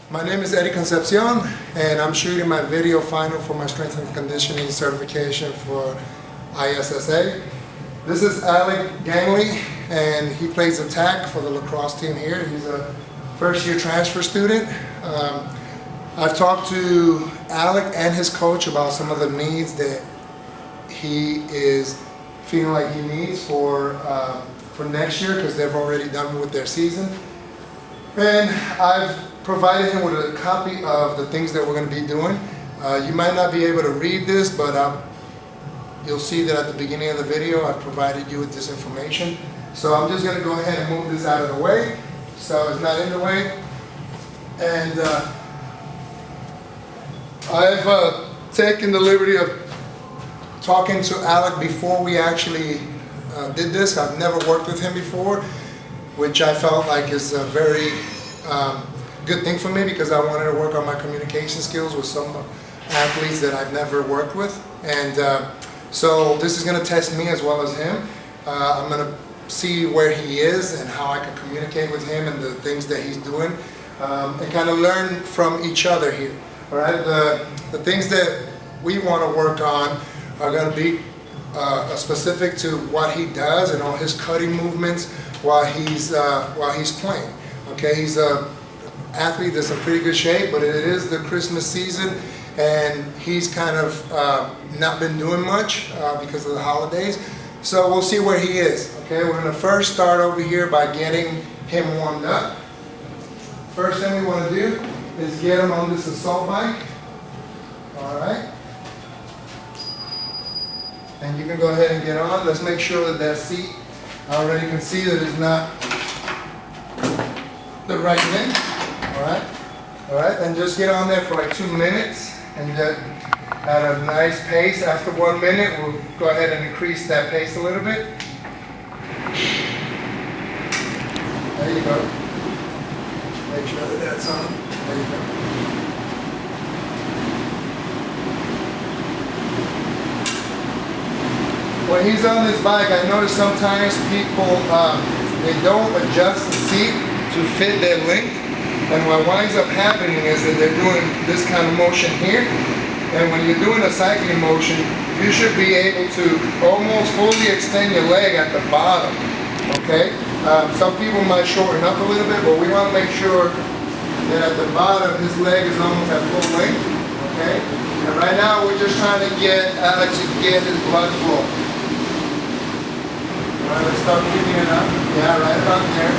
My name is Concepcion, and I'm shooting my video final for my strength and conditioning certification for ISSA. This is Alec Gangley, and he plays attack for the lacrosse team here. He's a first-year transfer student. I've talked to Alec and his coach about some of the needs that he is feeling like he needs for next year, because they've already done with their season. And I've provided him with a copy of the things that we're going to be doing. You might not be able to read this, but you'll see that at the beginning of the video I've provided you with this information. So I'm just going to go ahead and move this out of the way so it's not in the way. And I've taken the liberty of talking to Alec before we actually did this. I've never worked with him before, which I felt like is a very good thing for me, because I wanted to work on my communication skills with some athletes that I've never worked with. And so this is going to test me as well as him. I'm going to see where he is and how I can communicate with him and the things that he's doing, and kind of learn from each other here. All right, the things that we want to work on are going to be specific to what he does and all his cutting movements while he's playing. Okay, he's a athlete that's in pretty good shape, but it is the Christmas season, and he's kind of not been doing much because of the holidays. So we'll see where he is. Okay, we're going to first start over here by getting him warmed up. First thing we want to do is get him on this assault bike. All right. And you can go ahead and get on. Let's make sure that that seat, I already can see that it's not the right length. All right, and just get on there for like 2 minutes, and at a nice pace. After 1 minute, we'll go ahead and increase that pace a little bit. There you go. Make sure that that's on. There you go. When he's on this bike, I notice sometimes people, they don't adjust the seat to fit their length. And what winds up happening is that they're doing this kind of motion here. And when you're doing a cycling motion, you should be able to almost fully extend your leg at the bottom. Okay? Some people might shorten up a little bit, but we want to make sure that at the bottom his leg is almost at full length. Okay? And right now we're just trying to get Alex to get his blood flow. Alright, let's start keeping it up. Yeah, right about there.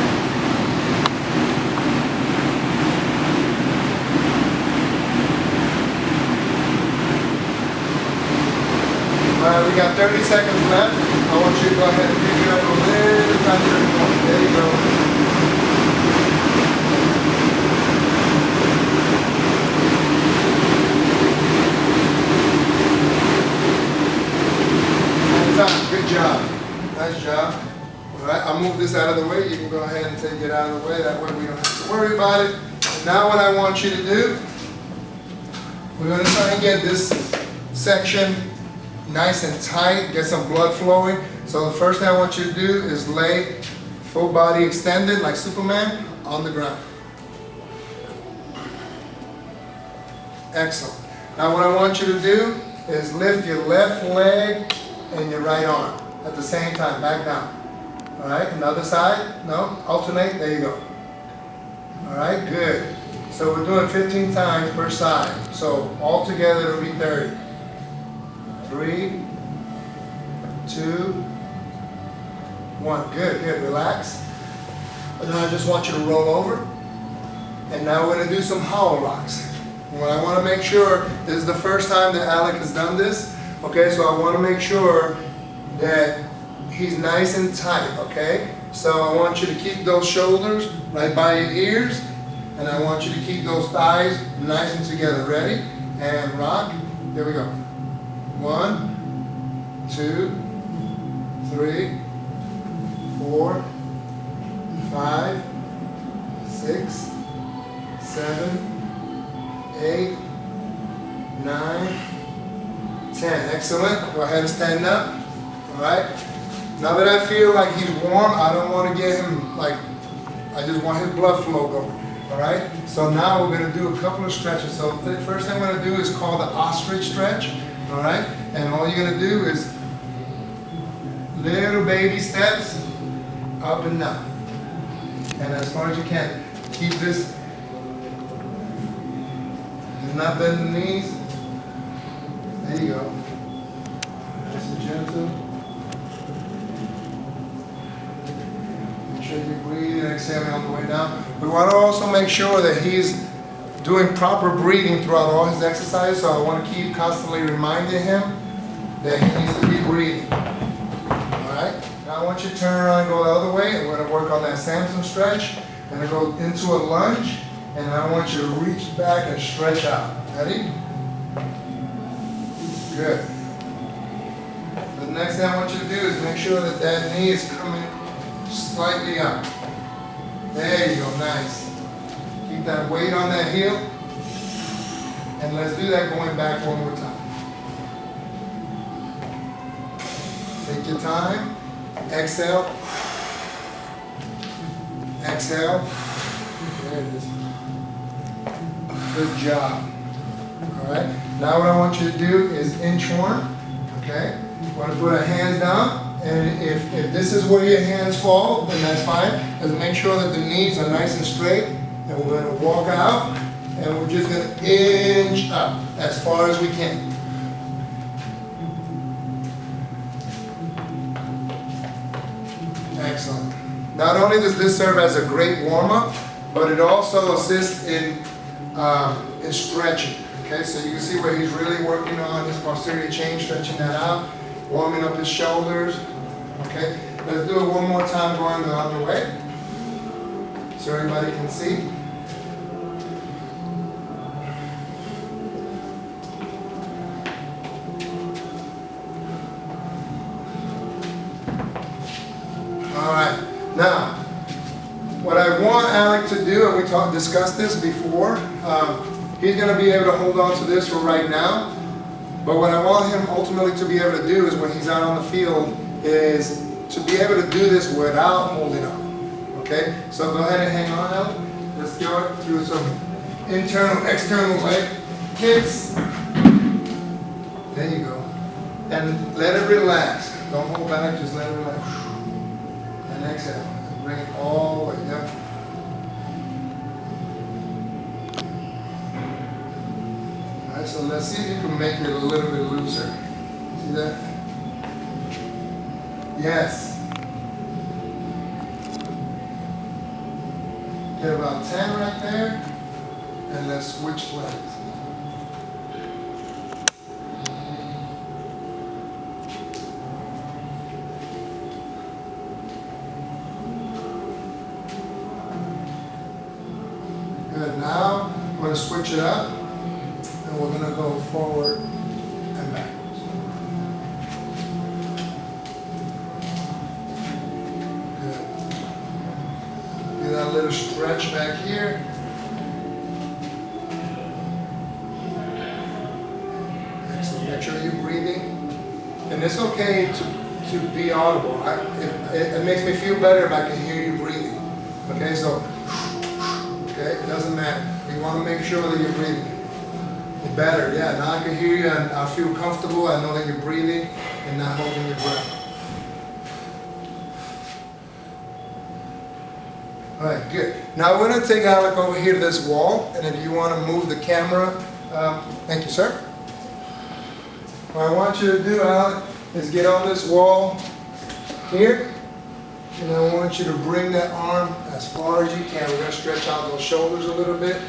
We got 30 seconds left. I want you to go ahead and pick it up a little tighter. There you go. Anytime. Good job. Nice job. All right, I'll move this out of the way. You can go ahead and take it out of the way. That way we don't have to worry about it. And now what I want you to do, we're going to try and get this section nice and tight, get some blood flowing. So the first thing I want you to do is lay full body extended like Superman on the ground. Excellent. Now what I want you to do is lift your left leg and your right arm at the same time, back down. All right, another side, no, alternate, there you go. All right, good. So we're doing 15 times per side. So all together it'll be 30. 3, 2, 1. Good, good. Relax. And now I just want you to roll over. And now we're going to do some hollow rocks. What I want to make sure, this is the first time that Alec has done this. Okay, so I want to make sure that he's nice and tight. Okay, so I want you to keep those shoulders right by your ears. And I want you to keep those thighs nice and together. Ready? And rock. Here we go. 1, 2, 3, 4, 5, 6, 7, 8, 9, 10. Excellent. Go ahead and stand up. All right. Now that I feel like he's warm, I don't want to get him like, I just want his blood flow going. All right, so now we're going to do a couple of stretches. So the first thing I'm going to do is called the ostrich stretch. All right, and all you're going to do is little baby steps up and down. And as far as you can, keep this. Do not bend the knees. There you go. Nice and gentle. Make sure you breathe and exhale on the way down. We want to also make sure that he's doing proper breathing throughout all his exercises. So I want to keep constantly reminding him that he needs to be breathing. Alright? Now I want you to turn around and go the other way. And we're going to work on that Samson stretch. I'm going to go into a lunge. And I want you to reach back and stretch out. Ready? Good. The next thing I want you to do is make sure that that knee is coming slightly up. There you go, nice. Keep that weight on that heel. And let's do that going back one more time. Take your time. Exhale. Exhale. There it is. Good job. All right. Now what I want you to do is inchworm. Okay. You want to put our hands down. And if this is where your hands fall, then that's fine. Just make sure that the knees are nice and straight. And we're going to walk out. And we're just going to inch up as far as we can. Excellent. Not only does this serve as a great warm-up, but it also assists in stretching. Okay, so you can see where he's really working on his posterior chain, stretching that out, warming up his shoulders. Okay, let's do it one more time going the other way so everybody can see. All right, now what I want Alec to do, and we discussed this before, he's going to be able to hold on to this for right now. But what I want him ultimately to be able to do is when he's out on the field is to be able to do this without holding on. Okay? So go ahead and hang on, Alec. Let's go through some internal, external leg kicks. There you go. And let it relax. Don't hold back, just let it relax. And exhale. Bring it all the way down. Alright, so let's see if you can make it a little bit looser. See that? Yes. Get about 10 right there. And let's switch legs. Good. Now we're going to switch it up, and we're going to go forward and backwards. Good. Do that little stretch back here. Excellent. Make sure you're breathing, and it's okay to be audible. It makes me feel better if I can hear you breathing. Okay, so. Okay, it doesn't matter. You want to make sure that you're breathing. Better, yeah. Now I can hear you and I feel comfortable. I know that you're breathing and not holding your breath. All right, good. Now we're going to take Alec over here to this wall, and if you want to move the camera, thank you, sir. What I want you to do, Alec, is get on this wall here. And I want you to bring that arm as far as you can. We're going to stretch out those shoulders a little bit.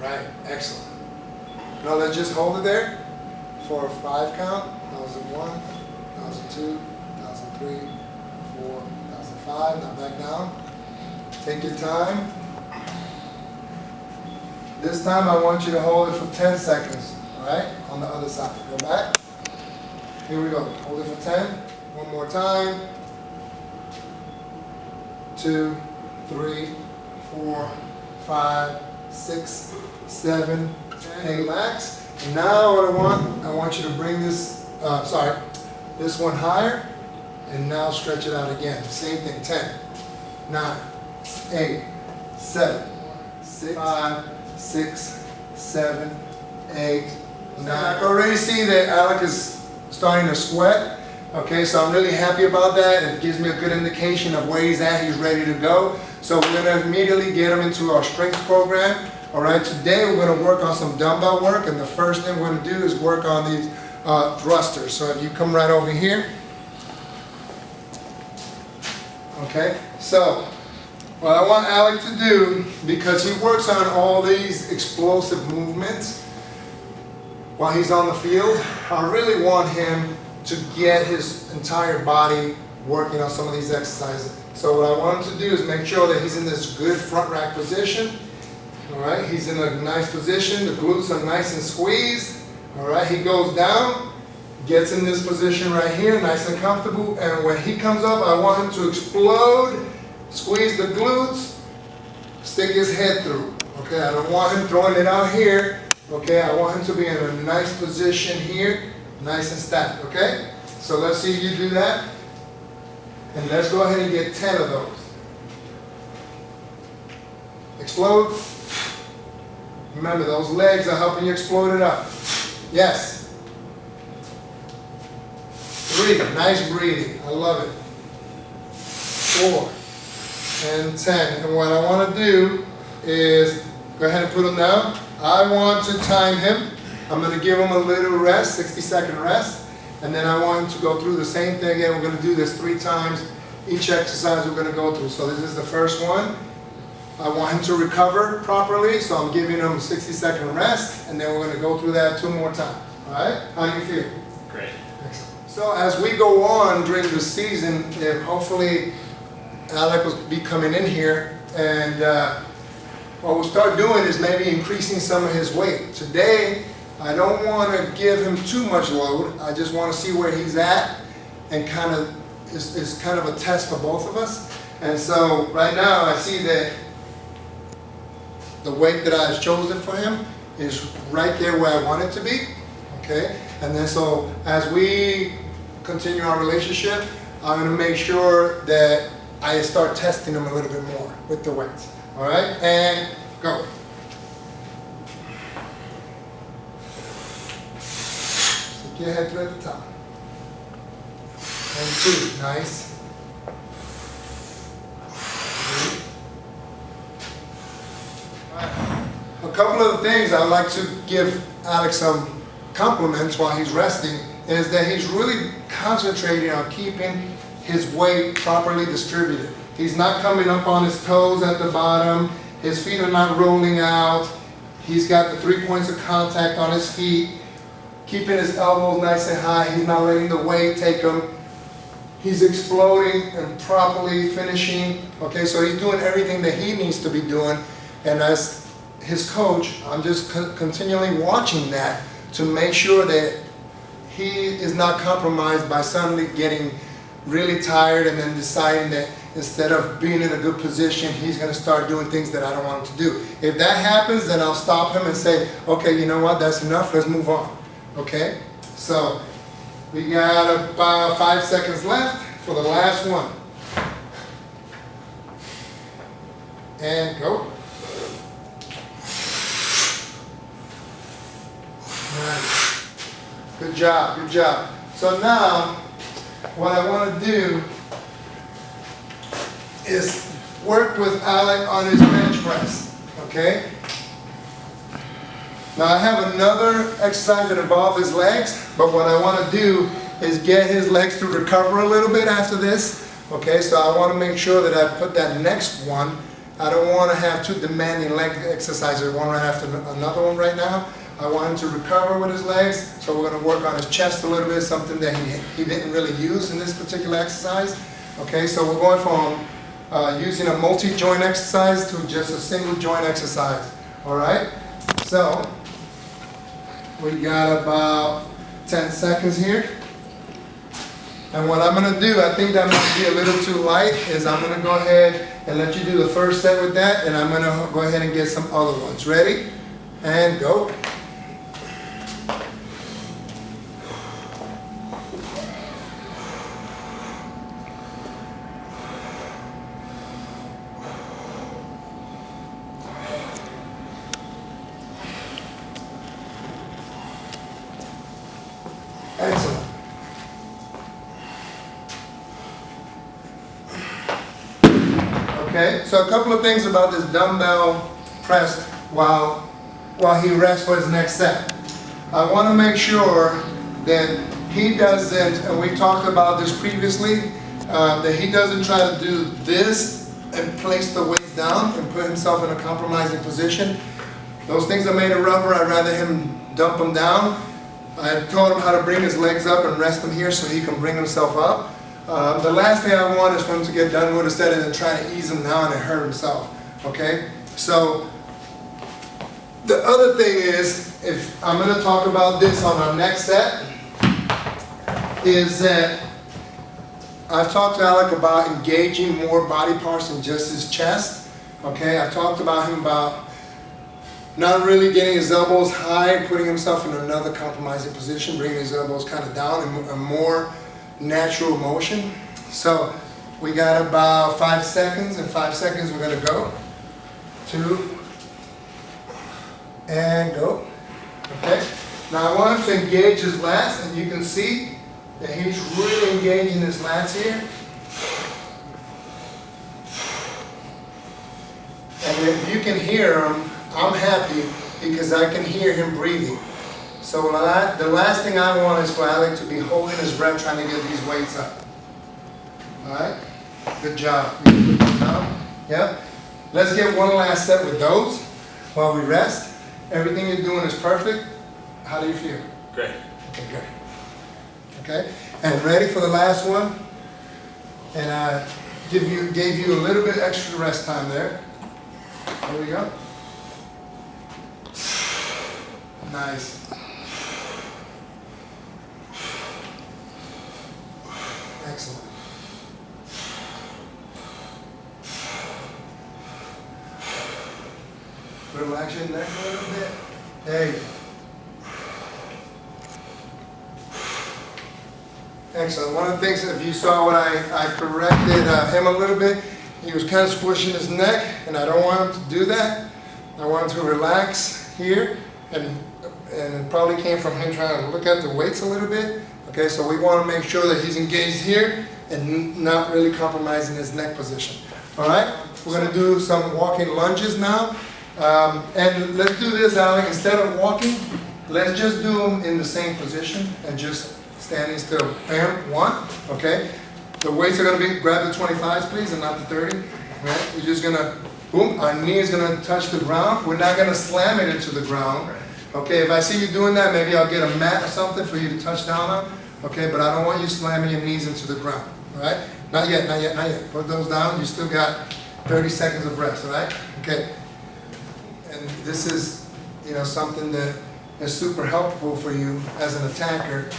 Right, excellent. Now let's just hold it there for a 5 count. That was a 1, that was a 2, that was a 3, 4, that was a 5. Now back down. Take your time. This time I want you to hold it for 10 seconds. All right, on the other side. Go back. Here we go. Hold it for 10. One more time. 2, 3, 4, 5, 6, 7, 10. Relax. And now what I want you to bring this, this one higher, and now stretch it out again. Same thing. 10, 9, 8, 7, 6, 5, 6, 7, 8, 9. I can already see that Alec is starting to sweat. Okay, so I'm really happy about that. It gives me a good indication of where he's at. He's ready to go. So we're going to immediately get him into our strength program. All right, today we're going to work on some dumbbell work, and the first thing we're going to do is work on these thrusters. So if you come right over here. Okay, so what I want Alec to do, because he works on all these explosive movements while he's on the field, I really want him to get his entire body working on some of these exercises. So what I want him to do is make sure that he's in this good front rack position. All right, he's in a nice position. The glutes are nice and squeezed. All right, he goes down, gets in this position right here, nice and comfortable. And when he comes up, I want him to explode, squeeze the glutes, stick his head through. Okay, I don't want him throwing it out here. Okay, I want him to be in a nice position here, nice and stacked. Okay, so let's see if you do that. And let's go ahead and get 10 of those. Explode. Remember, those legs are helping you explode it up. Yes. 3, nice breathing. I love it. 4 and 10. And what I want to do is go ahead and put him down. I want to time him. I'm going to give him a little rest, 60-second rest. And then I want him to go through the same thing again. We're going to do this 3 times. Each exercise we're going to go through. So this is the first one. I want him to recover properly, so I'm giving him a 60-second rest, and then we're going to go through that 2 more times. All right? How do you feel? Great. Excellent. So as we go on during the season, hopefully Alec will be coming in here, and what we'll start doing is maybe increasing some of his weight. Today, I don't want to give him too much load. I just want to see where he's at, and kind of it's kind of a test for both of us. And so right now I see that the weight that I've chosen for him is right there where I want it to be. Okay, and then so as we continue our relationship, I'm going to make sure that I start testing him a little bit more with the weights. All right, and go. Stick your head through at the top. And 2, nice. 3. A couple of the things I'd like to give Alex some compliments while he's resting is that he's really concentrating on keeping his weight properly distributed. He's not coming up on his toes at the bottom. His feet are not rolling out. He's got the 3 points of contact on his feet, keeping his elbows nice and high. He's not letting the weight take him. He's exploding and properly finishing. Okay, so he's doing everything that he needs to be doing. And as his coach, I'm just continually watching that to make sure that he is not compromised by suddenly getting really tired and then deciding that instead of being in a good position, he's going to start doing things that I don't want him to do. If that happens, then I'll stop him and say, okay, you know what, that's enough, let's move on. Okay, so we got about 5 seconds left for the last one. And go. Nice. Good job, good job. So now, what I want to do is work with Alec on his bench press, okay? Now I have another exercise that involves his legs, but what I want to do is get his legs to recover a little bit after this, okay? So I want to make sure that I put that next one. I don't want to have 2 demanding leg exercises, one right after another one right now. I want him to recover with his legs, so we're going to work on his chest a little bit, something that he didn't really use in this particular exercise. Okay, so we're going from using a multi-joint exercise to just a single joint exercise. All right, so we got about 10 seconds here. And what I'm going to do, I think that might be a little too light, is I'm going to go ahead and let you do the first set with that, and I'm going to go ahead and get some other ones. Ready? And go. Excellent. Okay, so a couple of things about this dumbbell press while he rests for his next set. I want to make sure that he doesn't, and we talked about this previously, that he doesn't try to do this and place the weights down and put himself in a compromising position. Those things are made of rubber. I'd rather him dump them down. I told him how to bring his legs up and rest them here so he can bring himself up. The last thing I want is for him to get done with a set and then try to ease him down and hurt himself. Okay? So the other thing is, if I'm going to talk about this on our next set, is that I've talked to Alec about engaging more body parts than just his chest. Okay? I've talked about him about not really getting his elbows high and putting himself in another compromising position, bringing his elbows kind of down in a more natural motion. So we got about 5 seconds. In 5 seconds we're going to go. 2 and go. Okay. Now I want him to engage his lats, and you can see that he's really engaging his lats here. And if you can hear him, I'm happy because I can hear him breathing. So the last thing I want is for Alec to be holding his breath trying to get these weights up. Alright? Good job. You can put those down. Yeah? Let's get one last set with those while we rest. Everything you're doing is perfect. How do you feel? Great. Okay, good. Okay? And ready for the last one? And I gave you a little bit extra rest time there. There we go. Nice. Excellent. Relax your neck a little bit. There you go. Excellent. One of the things, if you saw what I corrected him a little bit, he was kind of squishing his neck, and I don't want him to do that. I want him to relax here, and it probably came from him trying to look at the weights a little bit. Okay, so we want to make sure that he's engaged here and not really compromising his neck position. All right, we're going to do some walking lunges now. And let's do this, Alec. Instead of walking, let's just do them in the same position and just standing still. Bam, 1, okay? The weights are going to be, grab the 25s, please, and not the 30. All right, we're just going to, boom, our knee is going to touch the ground. We're not going to slam it into the ground. Okay, if I see you doing that, maybe I'll get a mat or something for you to touch down on. Okay, but I don't want you slamming your knees into the ground. All right? Not yet, not yet, not yet. Put those down. You still got 30 seconds of rest. All right? Okay. And this is, something that is super helpful for you as an attacker.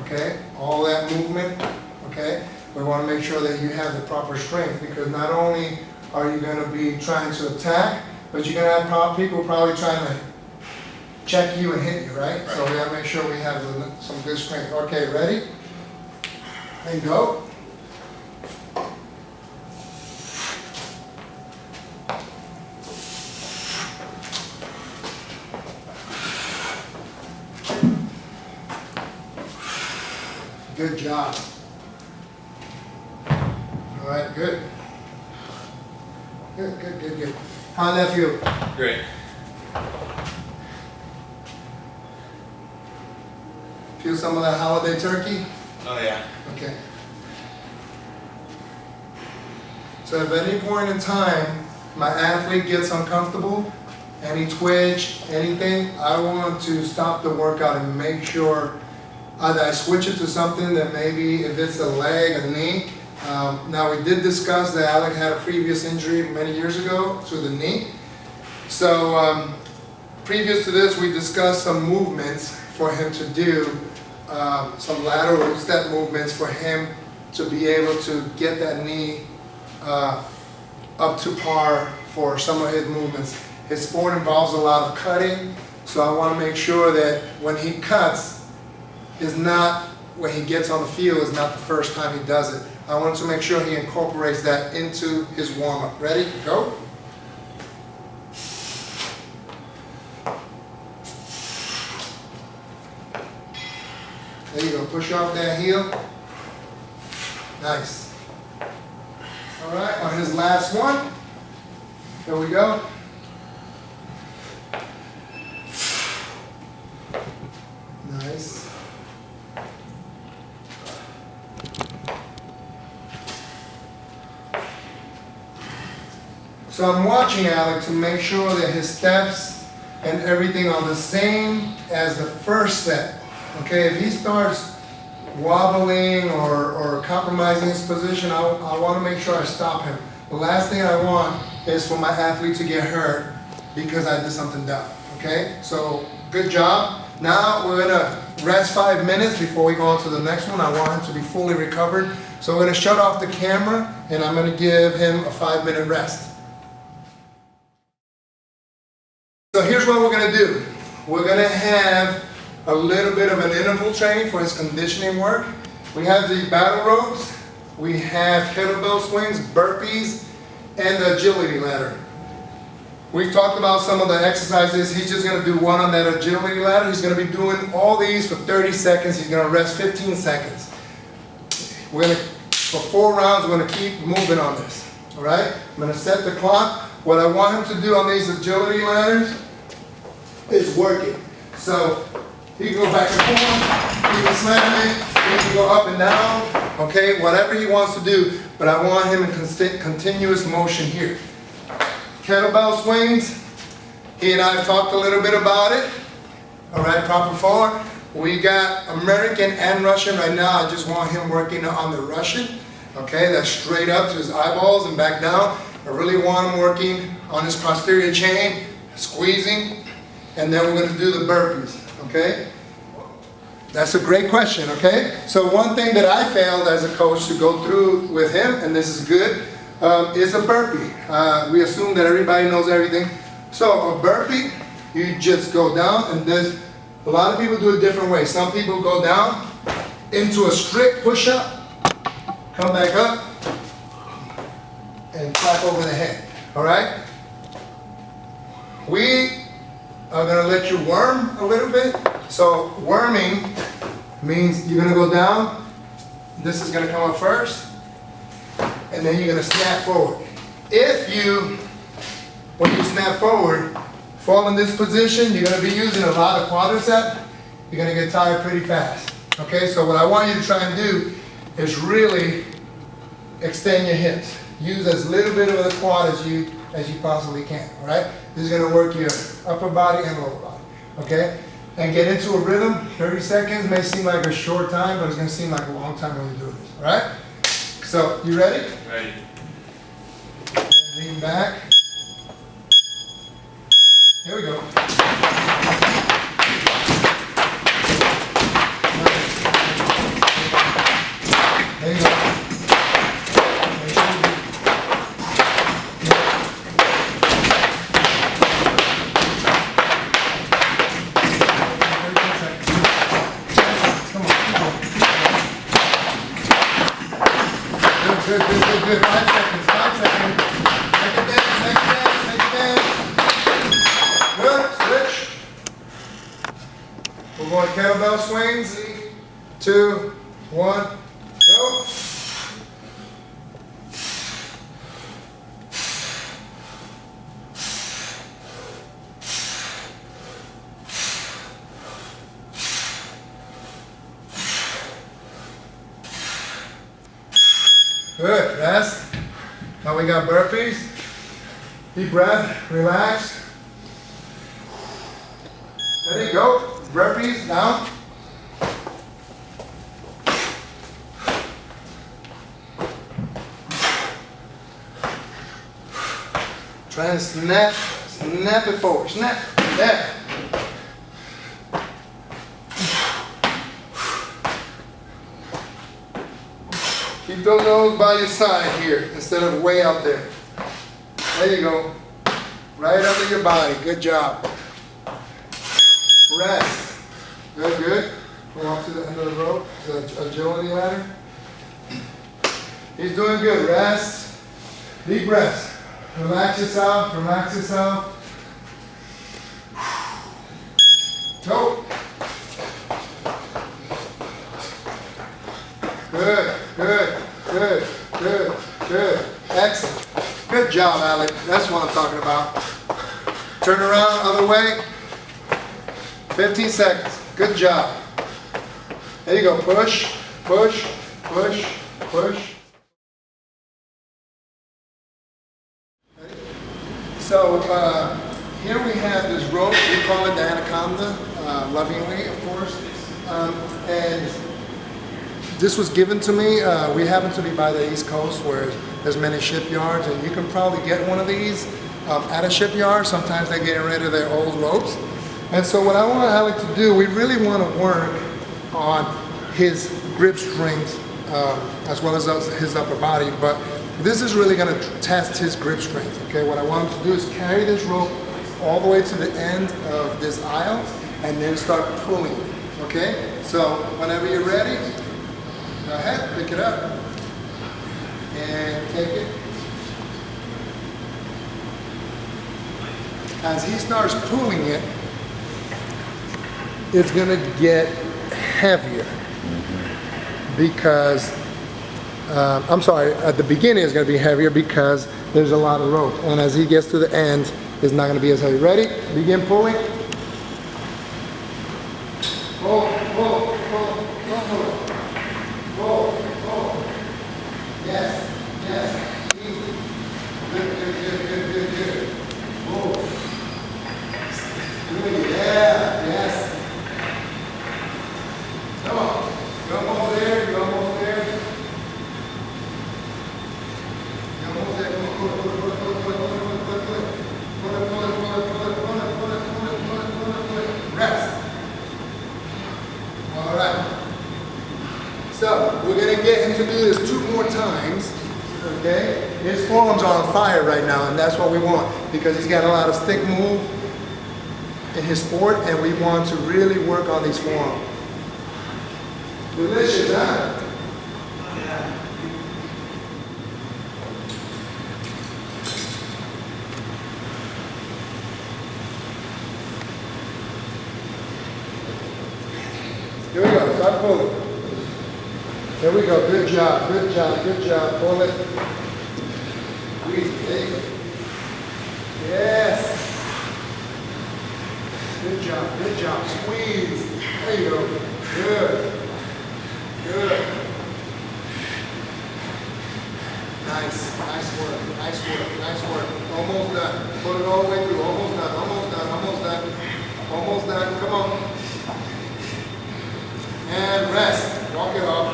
Okay? All that movement. Okay? We want to make sure that you have the proper strength, because not only are you going to be trying to attack, but you're going to have people probably trying to check you and hit you, right? So we got to make sure we have some good strength. Okay, ready? And go. Good job. All right, good. Good, good, good, good. How'd that feel? Great. Feel some of that holiday turkey? Oh yeah. Okay. So if at any point in time my athlete gets uncomfortable, any twitch, anything, I want to stop the workout and make sure either I switch it to something that maybe if it's a leg, a knee. Now we did discuss that Alec had a previous injury many years ago to the knee. So previous to this, we discussed some movements for him to do, some lateral step movements for him to be able to get that knee up to par for some of his movements. His sport involves a lot of cutting, so I want to make sure that when he cuts, is not, when he gets on the field, is not the first time he does it. I want to make sure he incorporates that into his warm-up. Ready? Go. There you go, push off that heel. Nice. All right, on his last one. Here we go. Nice. So I'm watching Alec to make sure that his steps and everything are the same as the first set. Okay, if he starts wobbling or compromising his position, I want to make sure I stop him. The last thing I want is for my athlete to get hurt because I did something dumb. Okay, so good job. Now we're gonna rest 5 minutes before we go on to the next one. I want him to be fully recovered. So we're gonna shut off the camera and I'm gonna give him a 5-minute rest. So here's what we're gonna do. We're gonna have a little bit of an interval training for his conditioning work. We have the battle ropes, we have kettlebell swings, burpees, and the agility ladder. We've talked about some of the exercises. He's just gonna do one on that agility ladder. He's gonna be doing all these for 30 seconds. He's gonna rest 15 seconds. For 4 rounds, we're gonna keep moving on this, all right? I'm gonna set the clock. What I want him to do on these agility ladders is working. So he can go back and forth, he can slam it, he can go up and down, okay? Whatever he wants to do, but I want him in continuous motion here. Kettlebell swings, he and I have talked a little bit about it. All right, proper forward. We got American and Russian right now. I just want him working on the Russian. Okay, that's straight up to his eyeballs and back down. I really want him working on his posterior chain, squeezing, and then we're going to do the burpees. Okay, that's a great question. Okay, so one thing that I failed as a coach to go through with him, and this is good, is a burpee. We assume that everybody knows everything. So a burpee, you just go down, and a lot of people do it different ways. Some people go down into a strict push-up, come back up, and clap over the head. All right? We are going to let you worm a little bit. So worming means you're going to go down. This is going to come up first. And then you're going to snap forward. When you snap forward, fall in this position, you're going to be using a lot of quadricep. You're going to get tired pretty fast. Okay, so what I want you to try and do is really extend your hips. Use as little bit of the quad as you possibly can. All right, this is going to work your upper body and lower body. Okay, and get into a rhythm. 30 seconds may seem like a short time, but it's going to seem like a long time when you do this. All right. So, you ready? Ready. Lean back. Here we go. There you go. Good. 5 seconds. Take it down. Good. Switch. We're going kettlebell swings. 3, 2, 1, go. Good, rest. Now we got burpees. Deep breath, relax. Ready, go. Burpees, down. Try and snap it forward. Snap, there. Keep those nose by your side here instead of way out there. There you go. Right under your body. Good job. Rest. Good. Go off to the end of the rope. The agility ladder. He's doing good. Rest. Deep breaths. Relax yourself. Go. Good, good, good, good, good. Excellent. Good job, Alec. That's what I'm talking about. Turn around, other way. 15 seconds. Good job. There you go. Push, push, push, push. So here we have this rope. We call it the anaconda, lovingly, of course. And this was given to me. We happen to be by the East Coast where there's many shipyards, and you can probably get one of these at a shipyard. Sometimes they're getting rid of their old ropes. And so what I want Alec to do, we really want to work on his grip strength as well as his upper body, but this is really going to test his grip strength. Okay, what I want him to do is carry this rope all the way to the end of this aisle and then start pulling. Okay, so whenever you're ready, go ahead, pick it up and take it. As he starts pulling it, it's going to get heavier because, I'm sorry, at the beginning it's going to be heavier because there's a lot of rope. And as he gets to the end, it's not going to be as heavy. Ready? Begin pulling. Pull, pull, pull, pull, pull, pull. Yes, yes, easy. Good, good, good, good, good, good. Pull. Good, yeah, yes. Come on. You're almost there, you're almost there. You're almost there. Pull it, pull it, pull it, pull it, pull it, pull it, pull it, pull it. Pull it, pull it, pull it, pull it, pull it, pull it, pull it, pull it, pull it, pull it. Rest. All right. So we're gonna get him to do this 2 more times. Okay? His forearms are on fire right now, and that's what we want because he's got a lot of stick move in his sport, and we want to really work on these forearms. Delicious, huh? Yeah. Here we go, start pulling. There we go, good job, good job, good job. Pull it. Squeeze, there you go. Yes. Good job, squeeze. There you go, good. Good. Nice, nice work, nice work, nice work. Almost done. Put it all the way through. Almost done, almost done, almost done. Almost done, come on. And rest. Walk it off,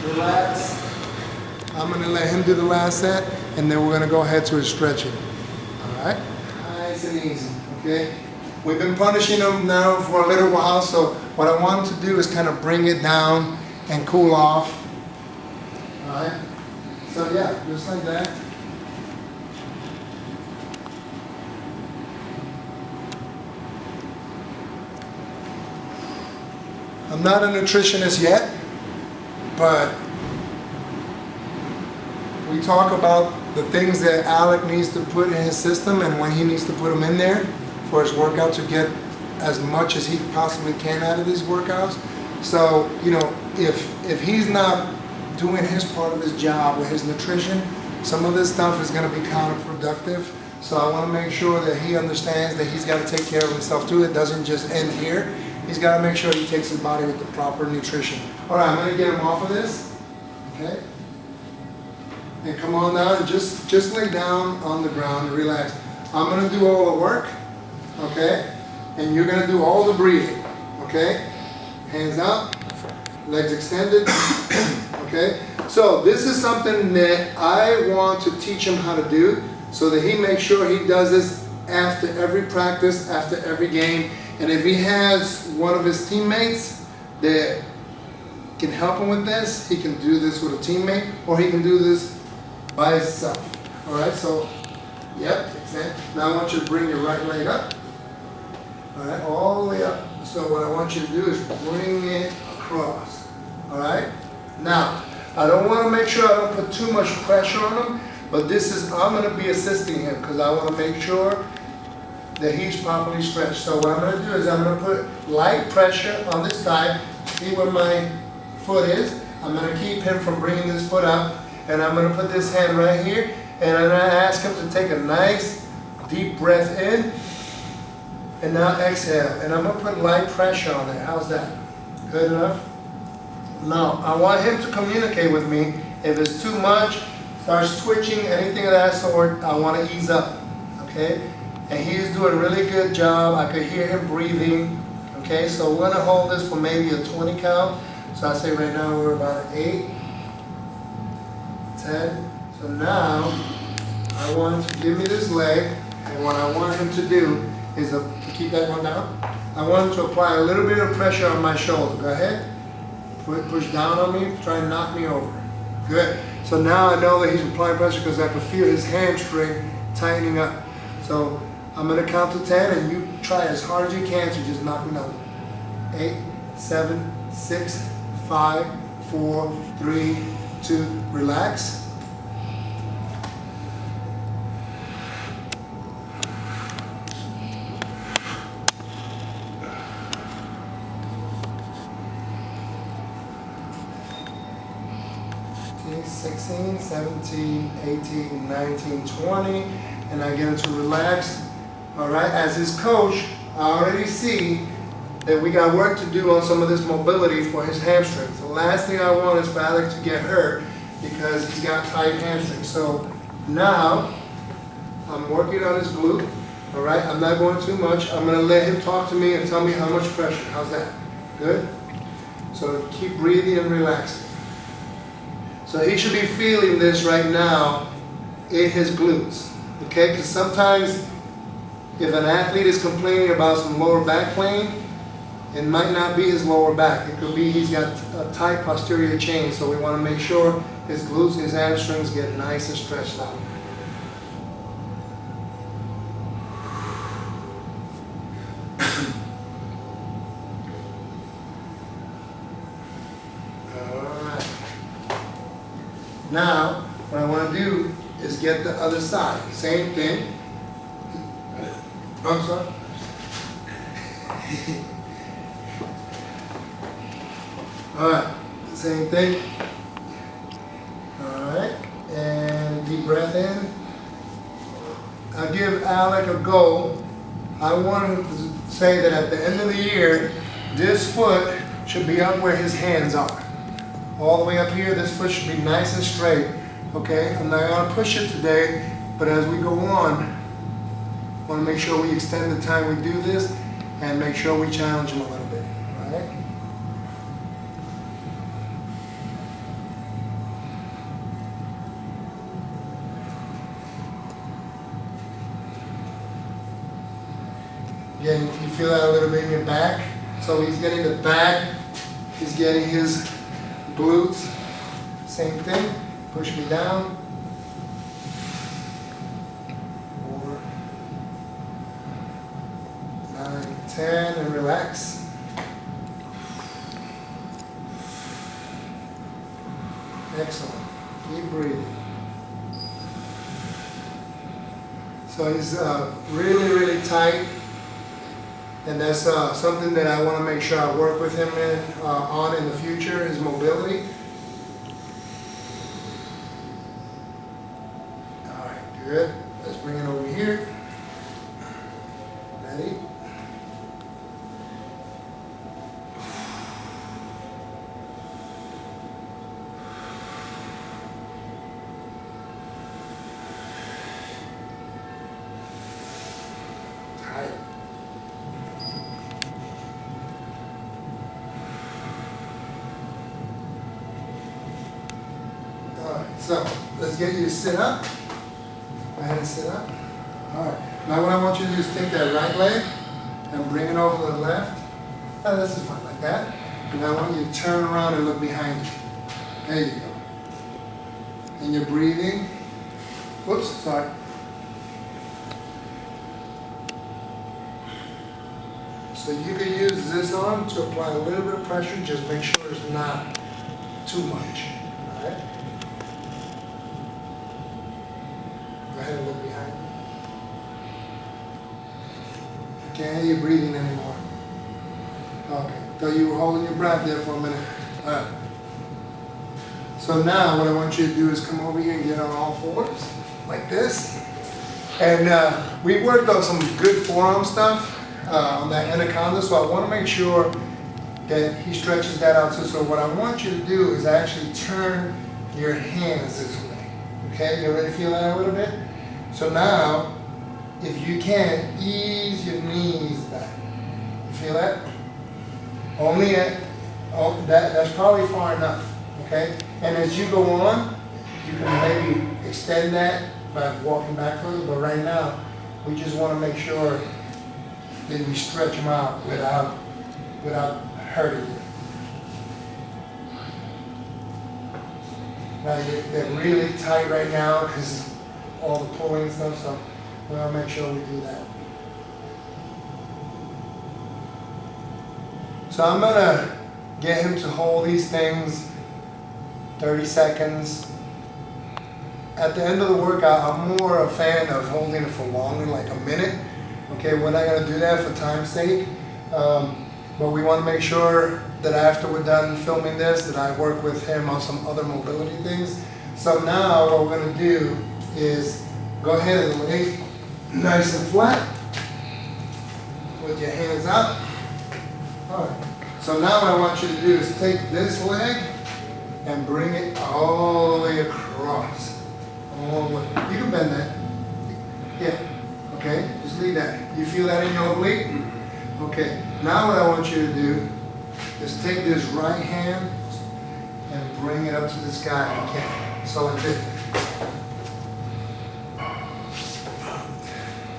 relax. I'm gonna let him do the last set, and then we're gonna go ahead to his stretching. All right? Nice and easy, okay? We've been punishing him now for a little while, so what I want him to do is kind of bring it down and cool off. All right? So yeah, just like that. I'm not a nutritionist yet, but we talk about the things that Alec needs to put in his system and when he needs to put them in there for his workout to get as much as he possibly can out of these workouts. So, you know, if he's not doing his part of his job with his nutrition, some of this stuff is going to be counterproductive. So I want to make sure that he understands that he's got to take care of himself too. It doesn't just end here. He's got to make sure he takes his body with the proper nutrition. All right, I'm going to get him off of this. Okay. And come on now and just lay down on the ground and relax. I'm going to do all the work. Okay. And you're going to do all the breathing. Okay. Hands out. Legs extended. Okay. So this is something that I want to teach him how to do so that he makes sure he does this after every practice, after every game. And if he has one of his teammates that can help him with this, he can do this with a teammate, or he can do this by himself. All right, so, yep, extend. Now I want you to bring your right leg up. All right, all the way up. So what I want you to do is bring it across. All right? Now, I don't want to make sure I don't put too much pressure on him, but this is, I'm going to be assisting him because I want to make sure that he's properly stretched. So what I'm going to do is I'm going to put light pressure on this side, see where my foot is, I'm going to keep him from bringing his foot up, and I'm going to put this hand right here, and I'm going to ask him to take a nice deep breath in, and now exhale. And I'm going to put light pressure on it. How's that? Good enough? Now, I want him to communicate with me. If it's too much, starts twitching, anything of that sort, I want to ease up, okay? And he's doing a really good job. I could hear him breathing, okay? So we're going to hold this for maybe a 20 count. So I say right now we're about 8, 10. So now I want him to give me this leg, and what I want him to do is to keep that one down. I want him to apply a little bit of pressure on my shoulder. Go ahead. Push down on me, try and knock me over. Good. So now I know that he's applying pressure because I can feel his hamstring tightening up. So I'm going to count to 10, and you try as hard as you can to just knock me down. 8, 7, 6, 5, 4, 3, 2, relax. Okay, 16, 17, 18, 19, 20, and I get him to relax. All right, as his coach, I already see that we got work to do on some of this mobility for his hamstrings. The last thing I want is for Alex to get hurt because he's got tight hamstrings. So now I'm working on his glute. All right, I'm not going too much. I'm going to let him talk to me and tell me how much pressure. How's that? Good? So keep breathing and relaxing. So he should be feeling this right now in his glutes. Okay, because sometimes if an athlete is complaining about some lower back pain, it might not be his lower back. It could be he's got a tight posterior chain, so we want to make sure his glutes, his hamstrings get nice and stretched out. Alright. Now, what I want to do is get the other side. Same thing. I'm sorry. Alright, same thing. Alright, and deep breath in. I give Alec a goal. I want him to say that at the end of the year, this foot should be up where his hands are. All the way up here, this foot should be nice and straight. Okay, I'm not going to push it today, but as we go on, I want to make sure we extend the time we do this and make sure we challenge him a little bit. Alright? Again, you feel that a little bit in your back. So he's getting the back, he's getting his glutes. Same thing. Push me down. 4, 9, 10, and relax. Excellent. Keep breathing. So he's really, really tight. And that's something that I want to make sure I work with him on in the future, his mobility. All right, good. Let's bring it over here. Ready? Tight. So let's get you to sit up. Go ahead and sit up. All right. Now what I want you to do is take that right leg and bring it over to the left. Oh, this is fine, like that. And I want you to turn around and look behind you. There you go. And you're breathing. Whoops, sorry. So you can use this arm to apply a little bit of pressure. Just make sure it's not too much. All right. Go ahead and look behind you. Can't hear you breathing anymore. Okay. So you were holding your breath there for a minute. All right. So now what I want you to do is come over here and get on all fours, like this. And we worked on some good forearm stuff on that anaconda, so I want to make sure that he stretches that out too. So what I want you to do is actually turn your hands this way. Okay, you ready to feel that a little bit? So now, if you can, ease your knees back. You feel that? Only at, that's probably far enough, okay? And as you go on, you can maybe extend that by walking back further, but right now, we just want to make sure that we stretch them out without hurting you. Now they're really tight right now because of all the pulling and stuff, so we want to make sure we do that. So I'm going to get him to hold these things 30 seconds. At the end of the workout, I'm more a fan of holding it for longer, like a minute. Okay, we're not going to do that for time's sake, but we want to make sure that after we're done filming this, that I work with him on some other mobility things. So now what we're going to do is go ahead and lay nice and flat with your hands up. All right. So now what I want you to do is take this leg and bring it all the way across. All the way. You can bend that. Yeah. Okay. Just leave that. You feel that in your oblique? Okay. Now what I want you to do is take this right hand and bring it up to the sky if you can. So like this.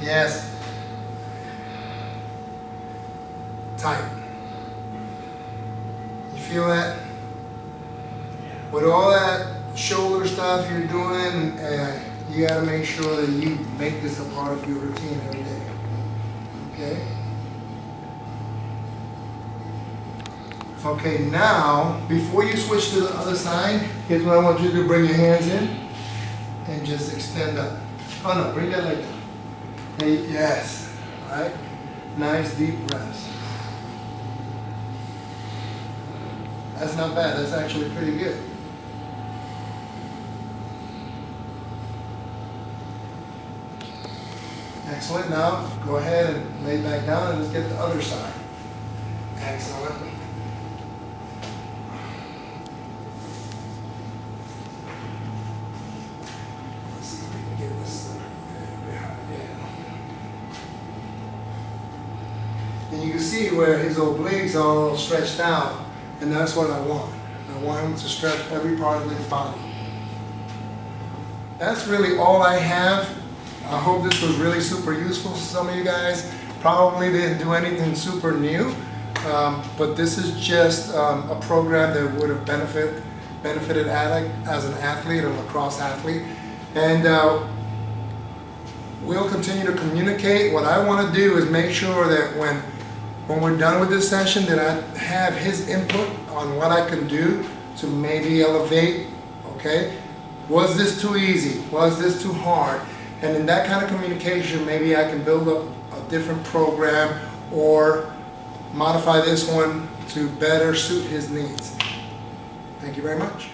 Yes. Tight. You feel that? With all that shoulder stuff you're doing, you gotta make sure that you make this a part of your routine every day. Okay? Okay, now, before you switch to the other side, here's what I want you to do. Bring your hands in and just extend up. Oh no, bring that leg down. Hey, yes. All right. Nice deep breaths. That's not bad. That's actually pretty good. Excellent. Now, go ahead and lay back down and let's get the other side. Excellent. And you can see where his obliques are all stretched out, and that's what I want. I want him to stretch every part of his body. That's really all I have. I hope this was really super useful for some of you guys. Probably didn't do anything super new, but this is just a program that would have benefited Alec as an athlete, a lacrosse athlete. And we'll continue to communicate. What I want to do is make sure that when we're done with this session, that I have his input on what I can do to maybe elevate, okay? Was this too easy? Was this too hard? And in that kind of communication, maybe I can build up a different program or modify this one to better suit his needs. Thank you very much.